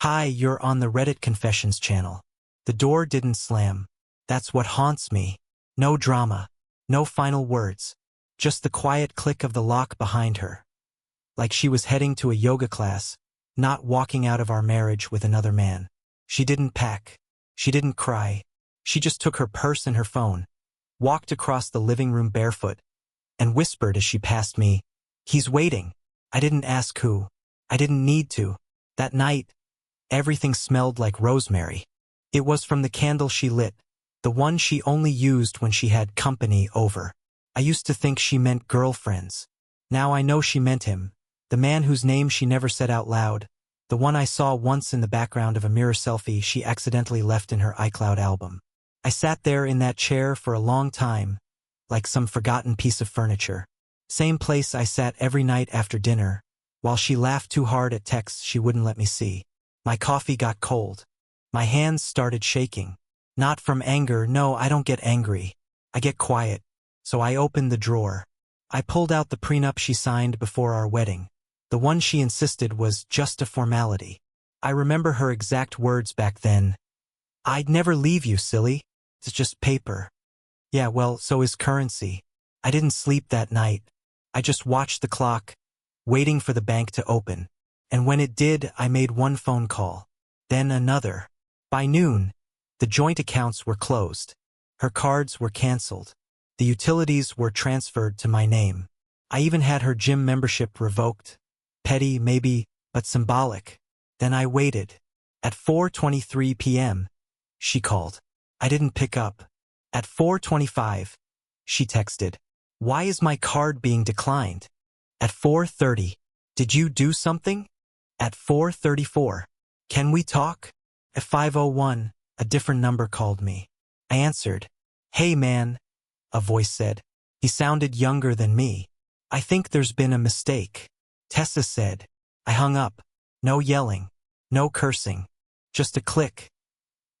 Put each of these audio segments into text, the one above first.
Hi, you're on the Reddit Confessions channel. The door didn't slam. That's what haunts me. No drama. No final words. Just the quiet click of the lock behind her. Like she was heading to a yoga class, not walking out of our marriage with another man. She didn't pack. She didn't cry. She just took her purse and her phone, walked across the living room barefoot, and whispered as she passed me, "He's waiting." I didn't ask who. I didn't need to. That night, everything smelled like rosemary. It was from the candle she lit, the one she only used when she had company over. I used to think she meant girlfriends. Now I know she meant him, the man whose name she never said out loud, the one I saw once in the background of a mirror selfie she accidentally left in her iCloud album. I sat there in that chair for a long time, like some forgotten piece of furniture. Same place I sat every night after dinner, while she laughed too hard at texts she wouldn't let me see. My coffee got cold. My hands started shaking. Not from anger, no, I don't get angry. I get quiet. So I opened the drawer. I pulled out the prenup she signed before our wedding. The one she insisted was just a formality. I remember her exact words back then. "I'd never leave you, silly. It's just paper." Yeah, well, so is currency. I didn't sleep that night. I just watched the clock, waiting for the bank to open. And when it did, I made one phone call. Then another. By noon, the joint accounts were closed. Her cards were canceled. The utilities were transferred to my name. I even had her gym membership revoked. Petty, maybe, but symbolic. Then I waited. At 4:23 p.m., she called. I didn't pick up. At 4:25, she texted, "Why is my card being declined?" At 4:30, "Did you do something?" At 4:34, "Can we talk?" At 5:01, a different number called me. I answered. "Hey man," a voice said. He sounded younger than me. "I think there's been a mistake," Tessa said. I hung up. No yelling. No cursing. Just a click.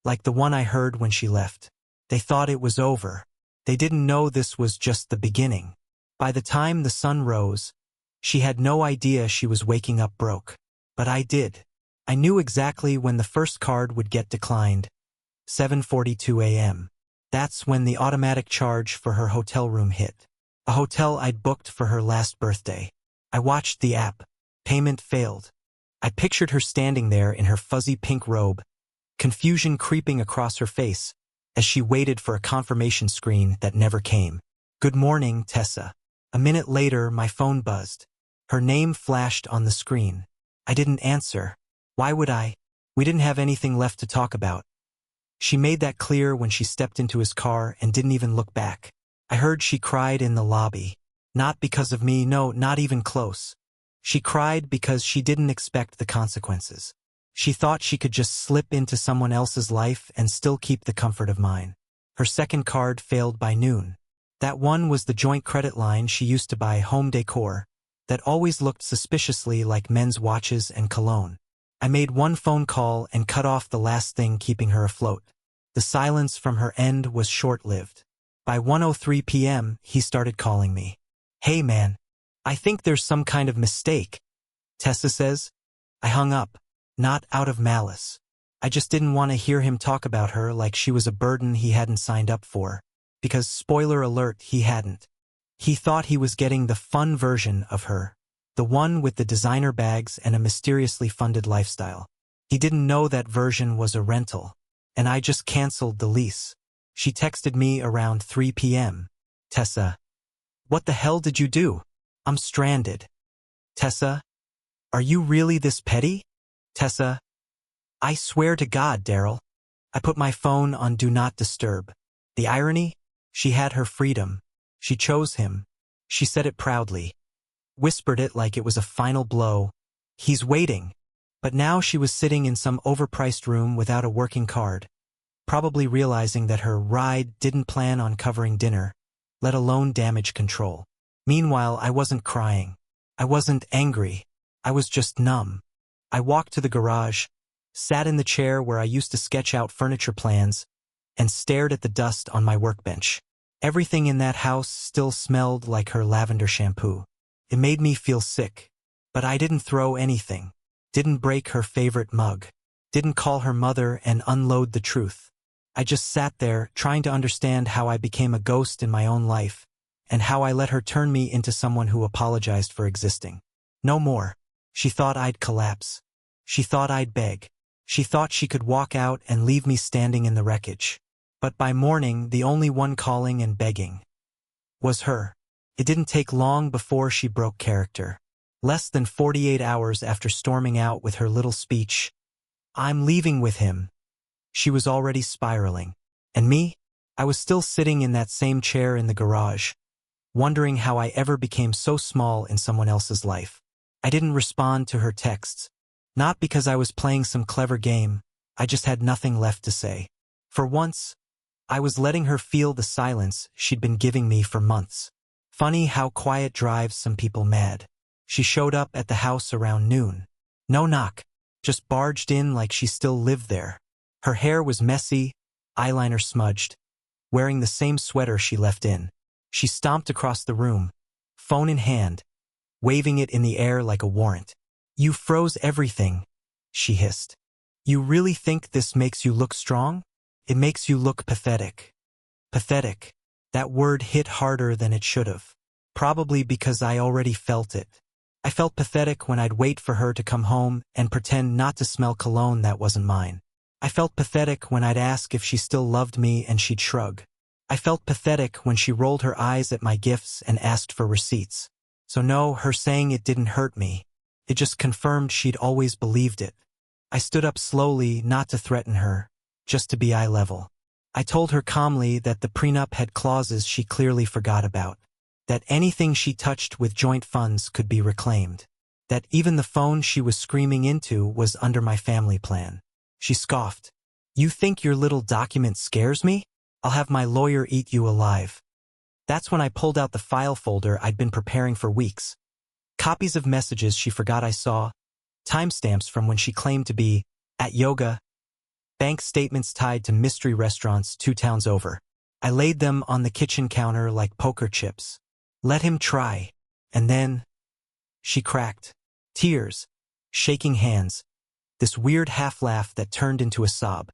Like the one I heard when she left. They thought it was over. They didn't know this was just the beginning. By the time the sun rose, she had no idea she was waking up broke. But I did. I knew exactly when the first card would get declined. 7:42 a.m. That's when the automatic charge for her hotel room hit. A hotel I'd booked for her last birthday. I watched the app. Payment failed. I pictured her standing there in her fuzzy pink robe, confusion creeping across her face as she waited for a confirmation screen that never came. "Good morning, Tessa." A minute later, my phone buzzed. Her name flashed on the screen. I didn't answer. Why would I? We didn't have anything left to talk about. She made that clear when she stepped into his car and didn't even look back. I heard she cried in the lobby. Not because of me, no, not even close. She cried because she didn't expect the consequences. She thought she could just slip into someone else's life and still keep the comfort of mine. Her second card failed by noon. That one was the joint credit line she used to buy home decor that always looked suspiciously like men's watches and cologne. I made one phone call and cut off the last thing keeping her afloat. The silence from her end was short-lived. By 1:03 p.m., he started calling me. "Hey man, I think there's some kind of mistake," Tessa says. I hung up, not out of malice. I just didn't want to hear him talk about her like she was a burden he hadn't signed up for. Because, spoiler alert, he hadn't. He thought he was getting the fun version of her. The one with the designer bags and a mysteriously funded lifestyle. He didn't know that version was a rental. And I just canceled the lease. She texted me around 3 p.m. "Tessa, what the hell did you do? I'm stranded." "Tessa, are you really this petty?" "Tessa, I swear to God, Daryl." I put my phone on Do Not Disturb. The irony? She had her freedom. She chose him. She said it proudly. Whispered it like it was a final blow. "He's waiting." But now she was sitting in some overpriced room without a working card, probably realizing that her ride didn't plan on covering dinner, let alone damage control. Meanwhile, I wasn't crying. I wasn't angry. I was just numb. I walked to the garage, sat in the chair where I used to sketch out furniture plans, and stared at the dust on my workbench. Everything in that house still smelled like her lavender shampoo. It made me feel sick. But I didn't throw anything. Didn't break her favorite mug. didn't call her mother and unload the truth. I just sat there, trying to understand how I became a ghost in my own life, and how I let her turn me into someone who apologized for existing. No more. She thought I'd collapse. She thought I'd beg. She thought she could walk out and leave me standing in the wreckage. But by morning, the only one calling and begging was her. It didn't take long before she broke character. Less than 48 hours after storming out with her little speech, "I'm leaving with him," she was already spiraling. And me? I was still sitting in that same chair in the garage, wondering how I ever became so small in someone else's life. I didn't respond to her texts. Not because I was playing some clever game, I just had nothing left to say. For once, I was letting her feel the silence she'd been giving me for months. Funny how quiet drives some people mad. She showed up at the house around noon. No knock, just barged in like she still lived there. Her hair was messy, eyeliner smudged, wearing the same sweater she left in. She stomped across the room, phone in hand, waving it in the air like a warrant. "You froze everything," she hissed. "You really think this makes you look strong? It makes you look pathetic." Pathetic. That word hit harder than it should have. Probably because I already felt it. I felt pathetic when I'd wait for her to come home and pretend not to smell cologne that wasn't mine. I felt pathetic when I'd ask if she still loved me and she'd shrug. I felt pathetic when she rolled her eyes at my gifts and asked for receipts. So no, her saying it didn't hurt me. It just confirmed she'd always believed it. I stood up slowly, not to threaten her, just to be eye level. I told her calmly that the prenup had clauses she clearly forgot about. That anything she touched with joint funds could be reclaimed. That even the phone she was screaming into was under my family plan. She scoffed. "You think your little document scares me? I'll have my lawyer eat you alive." That's when I pulled out the file folder I'd been preparing for weeks. Copies of messages she forgot I saw, timestamps from when she claimed to be at yoga, bank statements tied to mystery restaurants 2 towns over. I laid them on the kitchen counter like poker chips. Let him try. And then she cracked. Tears, shaking hands, this weird half-laugh that turned into a sob.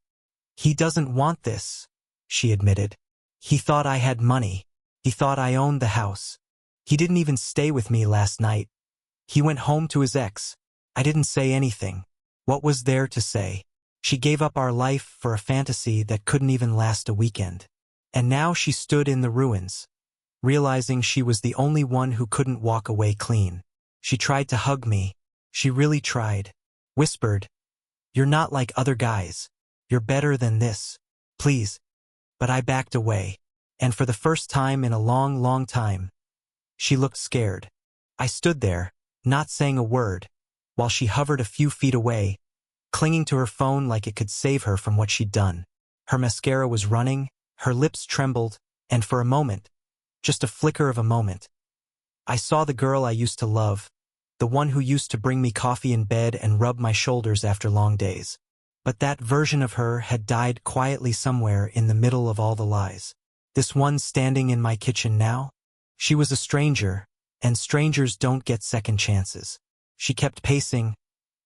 "He doesn't want this," she admitted. "He thought I had money. He thought I owned the house. He didn't even stay with me last night. He went home to his ex. I didn't say anything. What was there to say? She gave up our life for a fantasy that couldn't even last a weekend. And now she stood in the ruins, realizing she was the only one who couldn't walk away clean. She tried to hug me. She really tried. Whispered, "You're not like other guys. You're better than this. Please." But I backed away. And for the first time in a long, long time, she looked scared. I stood there, not saying a word, while she hovered a few feet away, clinging to her phone like it could save her from what she'd done. Her mascara was running, her lips trembled, and for a moment, just a flicker of a moment, I saw the girl I used to love, the one who used to bring me coffee in bed and rub my shoulders after long days. But that version of her had died quietly somewhere in the middle of all the lies. This one standing in my kitchen now? She was a stranger, and strangers don't get second chances. She kept pacing,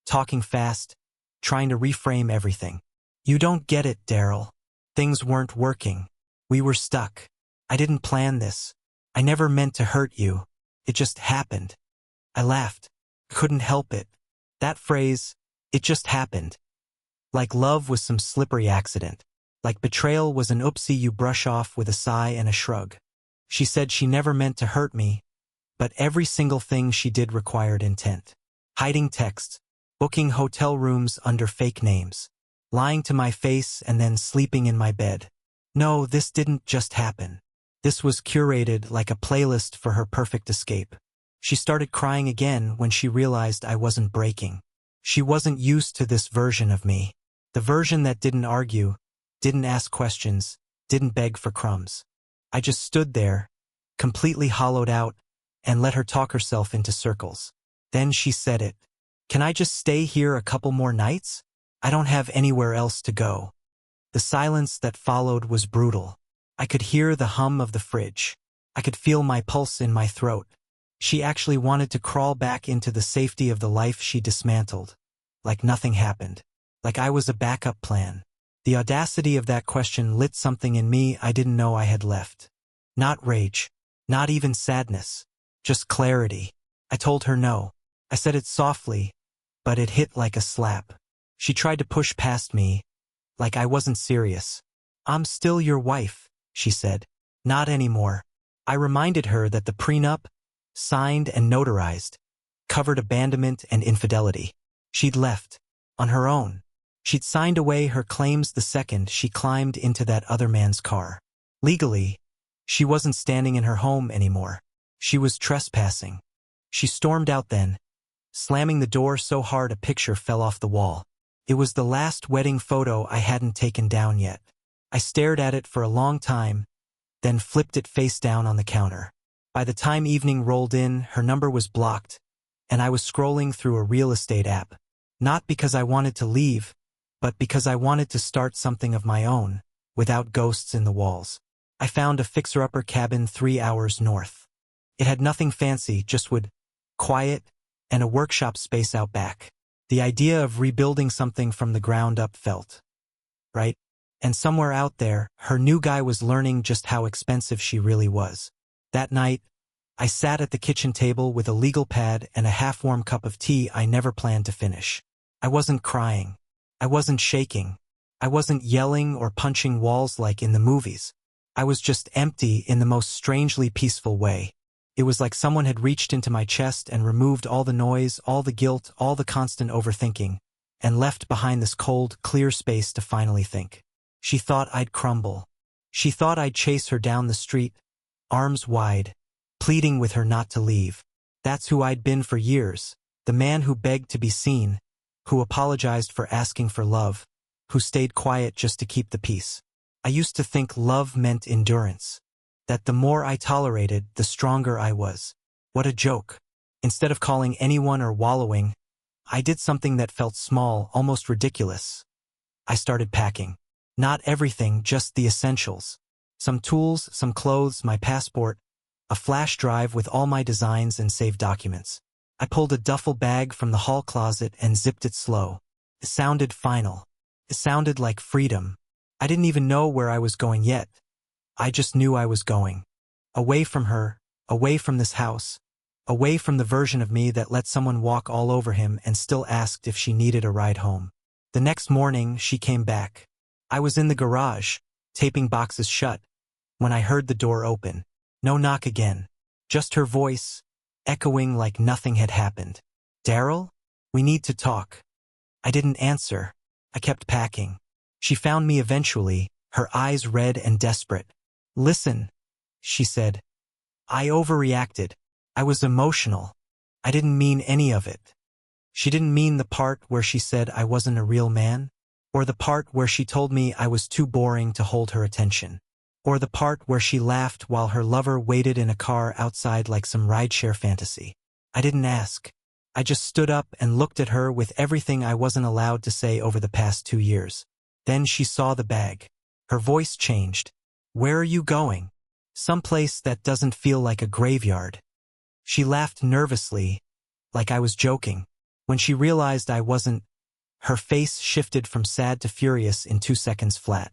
talking fast, trying to reframe everything. "You don't get it, Daryl. Things weren't working. We were stuck. I didn't plan this. I never meant to hurt you. It just happened." I laughed. Couldn't help it. That phrase, "it just happened." Like love was some slippery accident. Like betrayal was an oopsie you brush off with a sigh and a shrug. She said she never meant to hurt me, but every single thing she did required intent. Hiding texts, booking hotel rooms under fake names, lying to my face and then sleeping in my bed. No, this didn't just happen. This was curated like a playlist for her perfect escape. She started crying again when she realized I wasn't breaking. She wasn't used to this version of me. The version that didn't argue, didn't ask questions, didn't beg for crumbs. I just stood there, completely hollowed out, and let her talk herself into circles. Then she said it. "Can I just stay here a couple more nights? I don't have anywhere else to go." The silence that followed was brutal. I could hear the hum of the fridge. I could feel my pulse in my throat. She actually wanted to crawl back into the safety of the life she dismantled, like nothing happened. like I was a backup plan. The audacity of that question lit something in me I didn't know I had left. Not rage. Not even sadness. Just clarity. I told her no. I said it softly, but it hit like a slap. She tried to push past me, like I wasn't serious. "I'm still your wife," she said. "Not anymore." I reminded her that the prenup, signed and notarized, covered abandonment and infidelity. She'd left. On her own. She'd signed away her claims the second she climbed into that other man's car. Legally, she wasn't standing in her home anymore. She was trespassing. She stormed out then, slamming the door so hard a picture fell off the wall. It was the last wedding photo I hadn't taken down yet. I stared at it for a long time, then flipped it face down on the counter. By the time evening rolled in, her number was blocked, and I was scrolling through a real estate app. Not because I wanted to leave, but because I wanted to start something of my own, without ghosts in the walls. I found a fixer-upper cabin 3 hours north. It had nothing fancy, just wood, quiet, and a workshop space out back. The idea of rebuilding something from the ground up felt right. And somewhere out there, her new guy was learning just how expensive she really was. That night, I sat at the kitchen table with a legal pad and a half-warm cup of tea I never planned to finish. I wasn't crying. I wasn't shaking. I wasn't yelling or punching walls like in the movies. I was just empty in the most strangely peaceful way. It was like someone had reached into my chest and removed all the noise, all the guilt, all the constant overthinking, and left behind this cold, clear space to finally think. She thought I'd crumble. She thought I'd chase her down the street, arms wide, pleading with her not to leave. That's who I'd been for years, the man who begged to be seen, who apologized for asking for love, who stayed quiet just to keep the peace. I used to think love meant endurance, that the more I tolerated, the stronger I was. What a joke. Instead of calling anyone or wallowing, I did something that felt small, almost ridiculous. I started packing. Not everything, just the essentials. Some tools, some clothes, my passport, a flash drive with all my designs and saved documents. I pulled a duffel bag from the hall closet and zipped it slow. It sounded final. It sounded like freedom. I didn't even know where I was going yet. I just knew I was going. Away from her, away from this house, away from the version of me that let someone walk all over him and still asked if she needed a ride home. The next morning, she came back. I was in the garage, taping boxes shut, when I heard the door open. No knock again. Just her voice, echoing like nothing had happened. "Daryl? We need to talk." I didn't answer. I kept packing. She found me eventually, her eyes red and desperate. "Listen," she said. I overreacted. I was emotional. I didn't mean any of it. She didn't mean the part where she said I wasn't a real man, or the part where she told me I was too boring to hold her attention, or the part where she laughed while her lover waited in a car outside like some rideshare fantasy. I didn't ask. I just stood up and looked at her with everything I wasn't allowed to say over the past 2 years. Then she saw the bag. Her voice changed. "Where are you going?" "Someplace that doesn't feel like a graveyard." She laughed nervously, like I was joking. When she realized I wasn't, her face shifted from sad to furious in 2 seconds flat.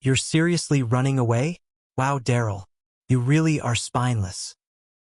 "You're seriously running away? Wow, Daryl. You really are spineless."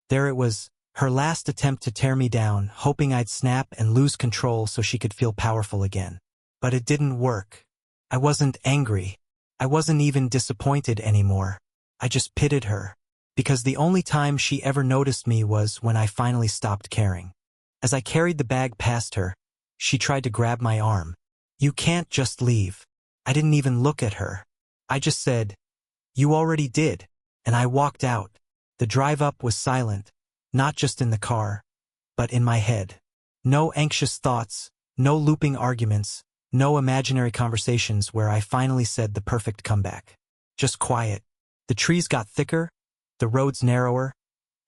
There it was, her last attempt to tear me down, hoping I'd snap and lose control so she could feel powerful again. But it didn't work. I wasn't angry. I wasn't even disappointed anymore. I just pitied her. Because the only time she ever noticed me was when I finally stopped caring. As I carried the bag past her, she tried to grab my arm. "You can't just leave." I didn't even look at her. I just said, "You already did," and I walked out. The drive up was silent, not just in the car, but in my head. No anxious thoughts, no looping arguments, no imaginary conversations where I finally said the perfect comeback. Just quiet. The trees got thicker, the roads narrower,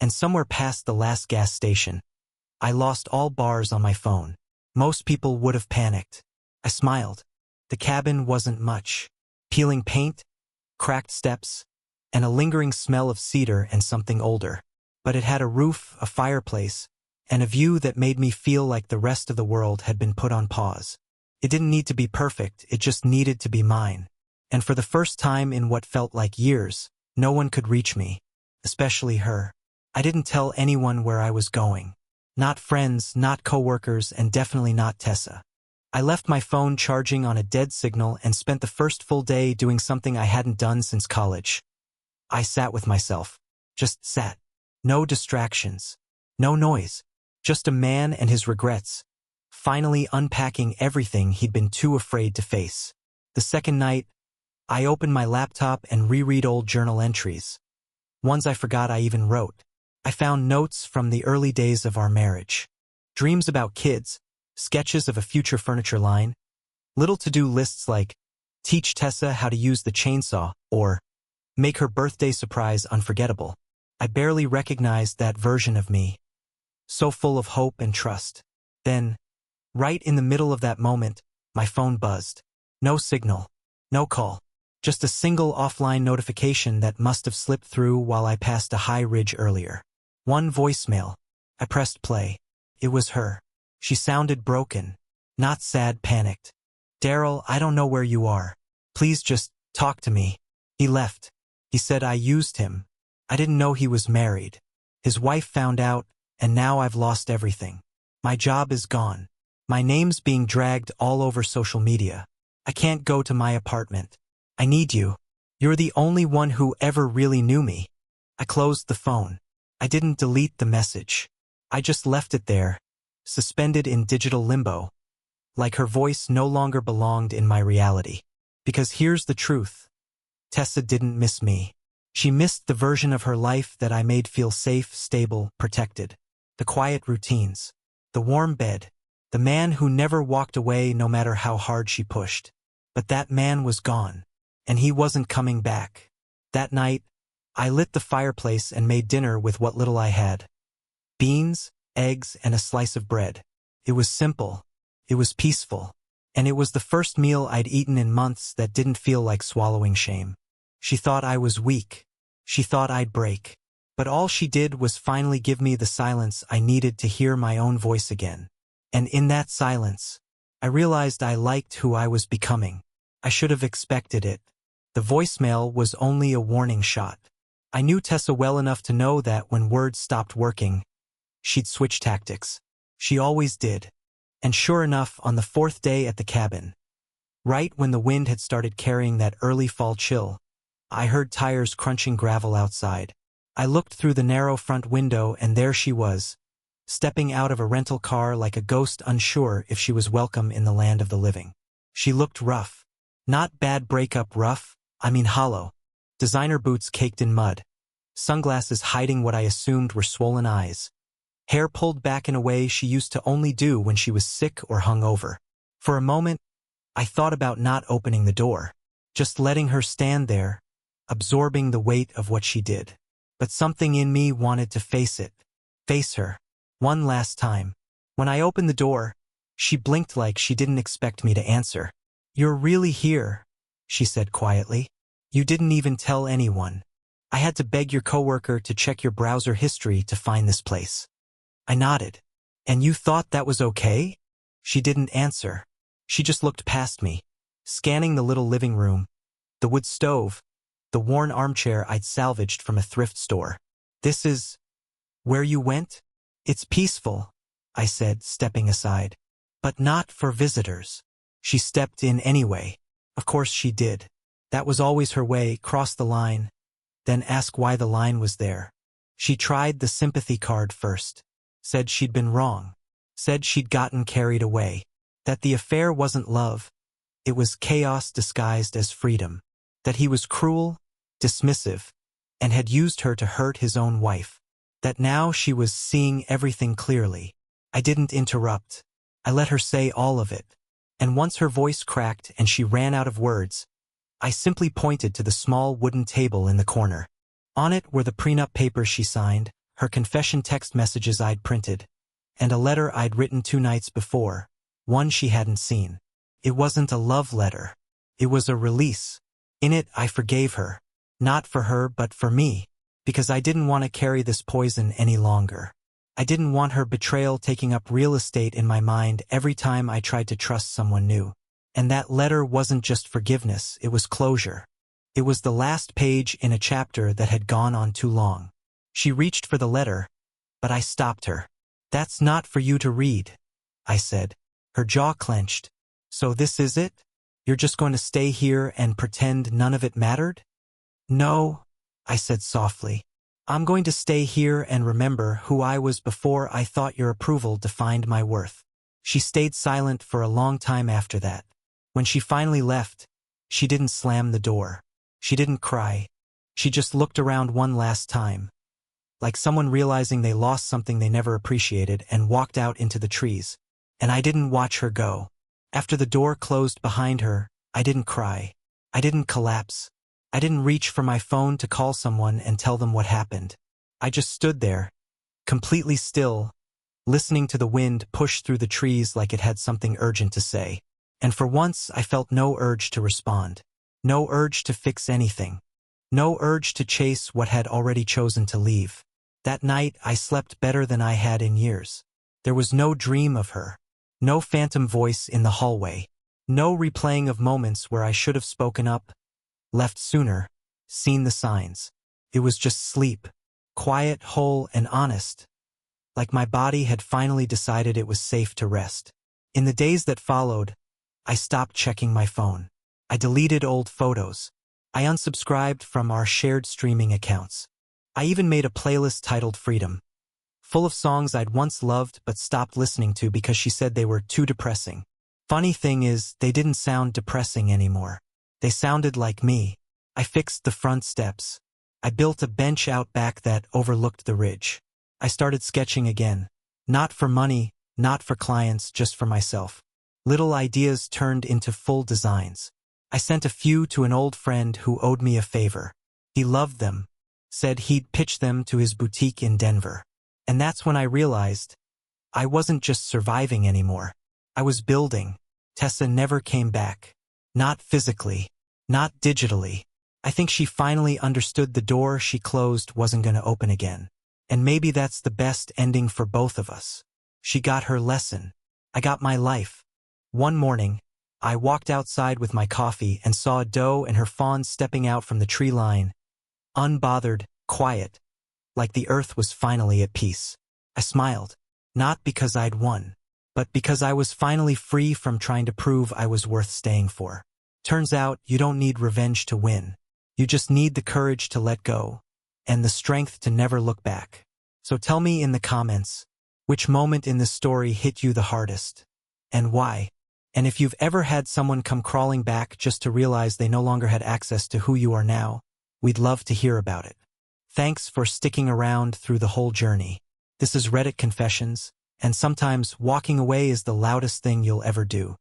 and somewhere past the last gas station, I lost all bars on my phone. Most people would have panicked. I smiled. The cabin wasn't much. Peeling paint, cracked steps, and a lingering smell of cedar and something older. But it had a roof, a fireplace, and a view that made me feel like the rest of the world had been put on pause. It didn't need to be perfect, it just needed to be mine. And for the first time in what felt like years, no one could reach me, especially her. I didn't tell anyone where I was going. Not friends, not coworkers, and definitely not Tessa. I left my phone charging on a dead signal and spent the first full day doing something I hadn't done since college. I sat with myself. Just sat. No distractions. No noise. Just a man and his regrets, finally unpacking everything he'd been too afraid to face. The second night, I opened my laptop and reread old journal entries. Ones I forgot I even wrote. I found notes from the early days of our marriage. Dreams about kids, sketches of a future furniture line, little to-do lists like teach Tessa how to use the chainsaw or make her birthday surprise unforgettable. I barely recognized that version of me, so full of hope and trust. Then, right in the middle of that moment, my phone buzzed. No signal, no call, just a single offline notification that must have slipped through while I passed a high ridge earlier. One voicemail. I pressed play. It was her. She sounded broken, not sad, panicked. "Daryl, I don't know where you are. Please just talk to me." He left. He said I used him. I didn't know he was married. His wife found out, and now I've lost everything. My job is gone. My name's being dragged all over social media. I can't go to my apartment. I need you. You're the only one who ever really knew me. I closed the phone. I didn't delete the message. I just left it there, suspended in digital limbo, like her voice no longer belonged in my reality. Because here's the truth. Tessa didn't miss me. She missed the version of her life that I made feel safe, stable, protected. The quiet routines. The warm bed. The man who never walked away no matter how hard she pushed. But that man was gone. And he wasn't coming back. That night, I lit the fireplace and made dinner with what little I had. Beans, eggs, and a slice of bread. It was simple. It was peaceful. And it was the first meal I'd eaten in months that didn't feel like swallowing shame. She thought I was weak. She thought I'd break. But all she did was finally give me the silence I needed to hear my own voice again. And in that silence, I realized I liked who I was becoming. I should have expected it. The voicemail was only a warning shot. I knew Tessa well enough to know that when words stopped working, she'd switch tactics. She always did. And sure enough, on the fourth day at the cabin, right when the wind had started carrying that early fall chill, I heard tires crunching gravel outside. I looked through the narrow front window and there she was, stepping out of a rental car like a ghost, unsure if she was welcome in the land of the living. She looked rough. Not bad breakup rough, I mean hollow. Designer boots caked in mud. Sunglasses hiding what I assumed were swollen eyes. Hair pulled back in a way she used to only do when she was sick or hungover. For a moment, I thought about not opening the door, just letting her stand there, absorbing the weight of what she did. But something in me wanted to face it. Face her. One last time. When I opened the door, she blinked like she didn't expect me to answer. "You're really here," she said quietly. "You didn't even tell anyone. I had to beg your coworker to check your browser history to find this place." I nodded. "And you thought that was okay?" She didn't answer. She just looked past me, scanning the little living room, the wood stove, the worn armchair I'd salvaged from a thrift store. "This is where you went?" "It's peaceful," I said, stepping aside. "But not for visitors." She stepped in anyway. Of course she did. That was always her way, cross the line, then ask why the line was there. She tried the sympathy card first. Said she'd been wrong. Said she'd gotten carried away. That the affair wasn't love. It was chaos disguised as freedom. That he was cruel, dismissive, and had used her to hurt his own wife. That now she was seeing everything clearly. I didn't interrupt. I let her say all of it. And once her voice cracked and she ran out of words, I simply pointed to the small wooden table in the corner. On it were the prenup papers she signed, her confession text messages I'd printed, and a letter I'd written 2 nights before, one she hadn't seen. It wasn't a love letter. It was a release. In it, I forgave her. Not for her, but for me, because I didn't want to carry this poison any longer. I didn't want her betrayal taking up real estate in my mind every time I tried to trust someone new. And that letter wasn't just forgiveness, it was closure. It was the last page in a chapter that had gone on too long. She reached for the letter, but I stopped her. "That's not for you to read," I said. Her jaw clenched. "So this is it? You're just going to stay here and pretend none of it mattered?" "No," I said softly. "I'm going to stay here and remember who I was before I thought your approval defined my worth." She stayed silent for a long time after that. When she finally left, she didn't slam the door. She didn't cry. She just looked around one last time, like someone realizing they lost something they never appreciated, and walked out into the trees. And I didn't watch her go. After the door closed behind her, I didn't cry. I didn't collapse. I didn't reach for my phone to call someone and tell them what happened. I just stood there, completely still, listening to the wind push through the trees like it had something urgent to say. And for once, I felt no urge to respond. No urge to fix anything. No urge to chase what had already chosen to leave. That night, I slept better than I had in years. There was no dream of her. No phantom voice in the hallway. No replaying of moments where I should have spoken up, left sooner, seen the signs. It was just sleep. Quiet, whole, and honest. Like my body had finally decided it was safe to rest. In the days that followed, I stopped checking my phone. I deleted old photos. I unsubscribed from our shared streaming accounts. I even made a playlist titled Freedom, full of songs I'd once loved but stopped listening to because she said they were too depressing. Funny thing is, they didn't sound depressing anymore. They sounded like me. I fixed the front steps. I built a bench out back that overlooked the ridge. I started sketching again. Not for money, not for clients, just for myself. Little ideas turned into full designs. I sent a few to an old friend who owed me a favor. He loved them, said he'd pitch them to his boutique in Denver. And that's when I realized I wasn't just surviving anymore. I was building. Tessa never came back. Not physically. Not digitally. I think she finally understood the door she closed wasn't going to open again. And maybe that's the best ending for both of us. She got her lesson. I got my life. One morning, I walked outside with my coffee and saw a doe and her fawn stepping out from the tree line. Unbothered, quiet, like the earth was finally at peace. I smiled, not because I'd won, but because I was finally free from trying to prove I was worth staying for. Turns out, you don't need revenge to win. You just need the courage to let go, and the strength to never look back. So tell me in the comments, which moment in this story hit you the hardest, and why? And if you've ever had someone come crawling back just to realize they no longer had access to who you are now, we'd love to hear about it. Thanks for sticking around through the whole journey. This is Reddit Confessions, and sometimes walking away is the loudest thing you'll ever do.